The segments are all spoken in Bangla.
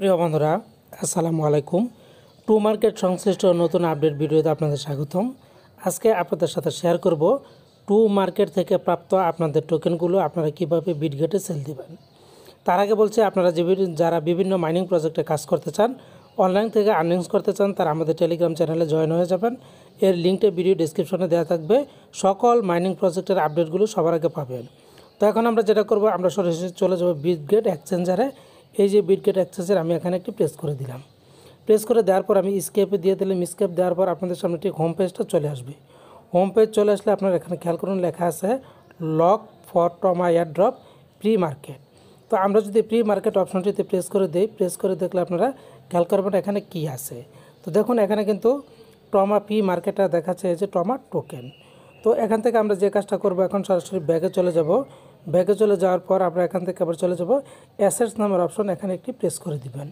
প্রিয় বন্ধুরা, আসসালামু আলাইকুম। টু মার্কেট সংশ্লিষ্ট নতুন আপডেট ভিডিওতে আপনাদের স্বাগতম। আজকে আপনাদের সাথে শেয়ার করব টু মার্কেট থেকে প্রাপ্ত আপনাদের টোকেনগুলো আপনারা কিভাবে বিটগেটে সেল দিবেন। তার আগে বলছি, আপনারা যারা বিভিন্ন মাইনিং প্রজেক্টে কাজ করতে চান, অনলাইন থেকে আর্নিংস করতে চান, তারা আমাদের টেলিগ্রাম চ্যানেলে জয়েন হয়ে যাবেন। এর লিঙ্কটা ভিডিও ডিসক্রিপশনে দেওয়া থাকবে। সকল মাইনিং প্রজেক্টের আপডেটগুলো সবার আগে পাবেন। তো এখন আমরা যেটা করব, আমরা সরাসরি চলে যাব বিটগেট এক্সচেঞ্জারে। এই যে বিটগেট এক্সচেঞ্জার, আমি এখানে একটি প্রেস করে দিলাম। প্রেস করে দেওয়ার পর আমি স্কেপে দিয়ে দিলাম। স্কেপ দেওয়ার পর আপনাদের সামনে ঠিক হোম পেজটা চলে আসবে। হোম পেজ চলে আসলে আপনারা এখানে খেয়াল করুন, লেখা আছে lock for টমা airdrop pre market. তো আমরা যদি প্রি মার্কেট অপশনটিতে প্রেস করে দিই, প্রেস করে দেখলে আপনারা খেয়াল করবেন এখানে কি আছে। তো দেখুন, এখানে কিন্তু টমা প্রি মার্কেটটা দেখাচ্ছে, এই যে টমা টোকেন। তো এখান থেকে আমরা যে কাজটা করব, এখন সরাসরি ব্যাগে চলে যাব। ব্যাগে চলে যাওয়ার পর আমরা এখান থেকে আবার চলে যাব অ্যাসেটস নামের অপশন, এখানে একটি প্রেস করে দিবেন।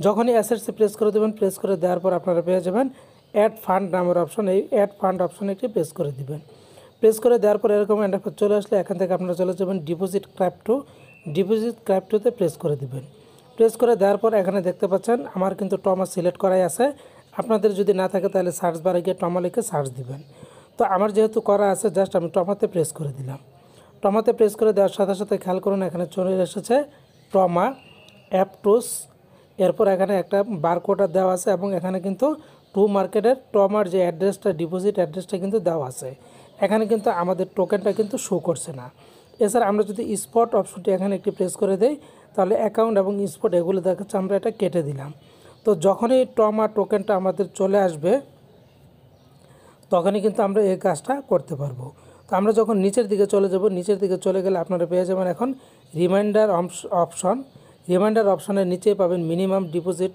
যখনই অ্যাসেটসে প্রেস করে দেবেন, প্রেস করে দেওয়ার পর আপনারা পেয়ে যাবেন অ্যাড ফান্ড নামের অপশন। এই অ্যাড ফান্ড অপশনে একটি প্রেস করে দিবেন। প্রেস করে দেওয়ার পর এরকম ইন্টারফেস চলে আসলে এখান থেকে আপনারা চলে যাবেন ডিপোজিট ক্রিপ্টো। ডিপোজিট ক্রিপ্টোতে প্রেস করে দিবেন। প্রেস করে দেওয়ার পর এখানে দেখতে পাচ্ছেন আমার কিন্তু টমা সিলেক্ট করাই আছে। আপনাদের যদি না থাকে তাহলে সার্চ বারে গিয়ে টমা লিখে সার্চ দিবেন। তো আমার যেহেতু করা আছে, জাস্ট আমি টমাতে প্রেস করে দিলাম। টমাতে প্রেস করে দেওয়ার সাথে সাথে খেয়াল করুন, এখানে চলে এসেছে টমা অ্যাপটোস। এরপর এখানে একটা বারকোড দেওয়া আছে এবং এখানে কিন্তু টু মার্কেটের টমার যে অ্যাড্রেসটা, ডিপোজিট অ্যাড্রেসটা কিন্তু দেওয়া আছে। এখানে কিন্তু আমাদের টোকেনটা কিন্তু শো করছে না। এছাড়া আমরা যদি স্পট অপশনটি এখানে একটি প্রেস করে দেই, তাহলে অ্যাকাউন্ট এবং স্পট এগুলো দেখাচ্ছে, আমরা এটা কেটে দিলাম। তো যখনই টমা টোকেনটা আমাদের চলে আসবে, তখনই কিন্তু আমরা এই কাজটা করতে পারবো। তো আমরা যখন নিচের দিকে চলে যাব, নিচের দিকে চলে গেলে আপনারা পেয়ে যাবেন এখন রিমাইন্ডার অপশন। রিমাইন্ডার অপশনের নিচেই পাবেন মিনিমাম ডিপোজিট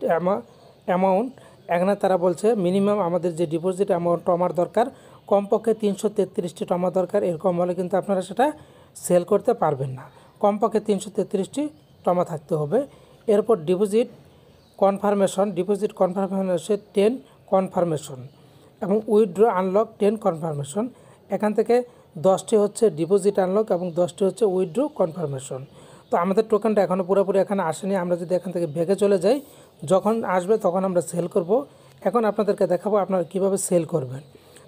অ্যামাউন্ট। এখানে তারা বলছে মিনিমাম আমাদের যে ডিপোজিট অ্যামাউন্ট টমার দরকার, কমপক্ষে 333টি টমা দরকার। এরকম হলে কিন্তু আপনারা সেটা সেল করতে পারবেন না। কমপক্ষে 333টি টমা থাকতে হবে। এরপর ডিপোজিট কনফার্মেশন 10 কনফার্মেশন এবং উইথড্র আনলক 10 কনফার্মেশন। এখান থেকে 10টি হচ্ছে ডিপোজিট আনলক এবং 10টি হচ্ছে উইথড্র কনফার্মেশন। তো আমাদের টোকেনটা এখনও পুরোপুরি এখানে আসেনি। আমরা যদি এখান থেকে ব্যাগে চলে যাই, যখন আসবে তখন আমরা সেল করব। এখন আপনাদেরকে দেখাবো আপনারা কীভাবে সেল করবেন।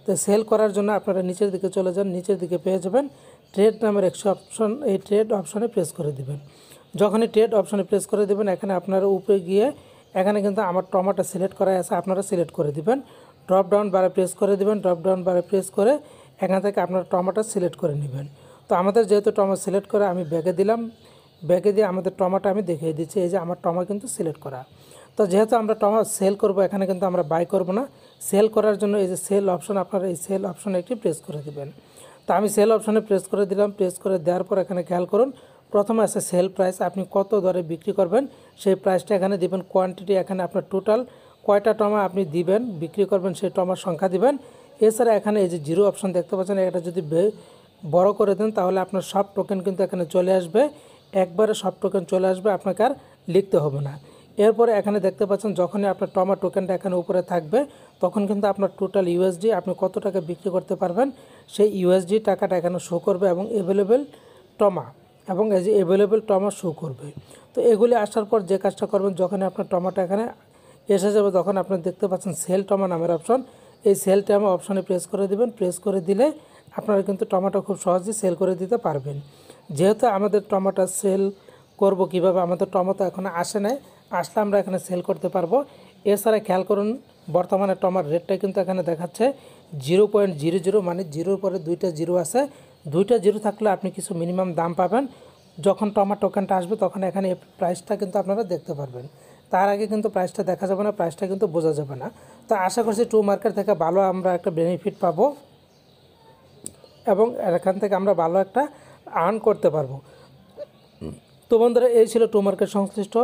তো সেল করার জন্য আপনারা নিচের দিকে চলে যান। নিচের দিকে পেয়ে যাবেন ট্রেড নামের অপশন। এই ট্রেড অপশনে প্রেস করে দেবেন। যখনই ট্রেড অপশনে প্রেস করে দেবেন, এখানে আপনারা উপরে গিয়ে এখানে কিন্তু আমার টমাটা সিলেক্ট করা আছে, আপনারা সিলেক্ট করে দিবেন। ড্রপ ডাউন বারে প্রেস করে দেবেন। ড্রপ ডাউন বারে প্রেস করে এখান থেকে আপনার টমাটা সিলেক্ট করে নেবেন। তো আমাদের যেহেতু টমা সিলেক্ট করে, আমি ব্যাগে দিলাম। ব্যাগে দিয়ে আমাদের টমাটা আমি দেখিয়ে দিচ্ছি। এই যে আমার টমা কিন্তু সিলেক্ট করা। তো যেহেতু আমরা টমা সেল করব, এখানে কিন্তু আমরা বাই করব না। সেল করার জন্য এই যে সেল অপশন, আপনারা এই সেল অপশনে একটি প্রেস করে দেবেন। তো আমি সেল অপশনে প্রেস করে দিলাম। প্রেস করে দেওয়ার পর এখানে খেয়াল করুন, প্রথমে আছে সেল প্রাইস। আপনি কত দরে বিক্রি করবেন সেই প্রাইসটা এখানে দিবেন। কোয়ান্টিটি, এখানে আপনার টোটাল কয়টা টমা আপনি দিবেন, বিক্রি করবেন, সেই টমার সংখ্যা দিবেন। এছাড়া এখানে এই যে জিরো অপশন দেখতে পাচ্ছেন, এটা যদি বড় করে দেন তাহলে আপনার সব টোকেন কিন্তু এখানে চলে আসবে। একবারে সব টোকেন চলে আসবে, আপনাকে আর লিখতে হবে না। এরপরে এখানে দেখতে পাচ্ছেন, যখনই আপনার টমা টোকেনটা এখানে উপরে থাকবে, তখন কিন্তু আপনার টোটাল ইউএসডি আপনি কত টাকা বিক্রি করতে পারবেন সেই ইউএসডি টাকাটা এখানে শো করবে এবং অ্যাভেলেবেল টমা এবং এই যে অ্যাভেলেবেল টমা শো করবে। তো এগুলি আসার পর যে কাজটা করবেন, যখনই আপনার টমাটা এখানে এসে যাবে, তখন আপনার দেখতে পাচ্ছেন সেল টমা নামের অপশন। এই সেল টমা অপশনে প্রেস করে দেবেন। প্রেস করে দিলে আপনারা কিন্তু টমাটো খুব সহজেই সেল করে দিতে পারবেন। যেহেতু আমাদের টমাটো সেল করব কিভাবে, আমাদের টমাটো এখনো আসে নাই, আসলে আমরা এখানে সেল করতে পারবো। এছাড়া খেয়াল করুন, বর্তমানে টমার রেটটা কিন্তু এখানে দেখাচ্ছে 0.00, মানে জিরোর পরে 2টা জিরো আছে। 2টা জিরো থাকলে আপনি কিছু মিনিমাম দাম পাবেন। যখন টমা টোকেনটা আসবে তখন এখানে প্রাইসটা কিন্তু আপনারা দেখতে পারবেন। তার আগে কিন্তু প্রাইসটা দেখা যাবে না, প্রাইসটা কিন্তু বোঝা যাবে না। তো আশা করছি টু মার্কেট থেকে ভালো আমরা একটা বেনিফিট পাবো এবং এখান থেকে আমরা ভালো একটা আর্ন করতে পারবো। তো বন্ধুরা, এই ছিল টু মার্কেট সংশ্লিষ্ট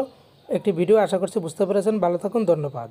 একটি ভিডিও। আশা করছি বুঝতে পেরেছেন। ভালো থাকুন, ধন্যবাদ।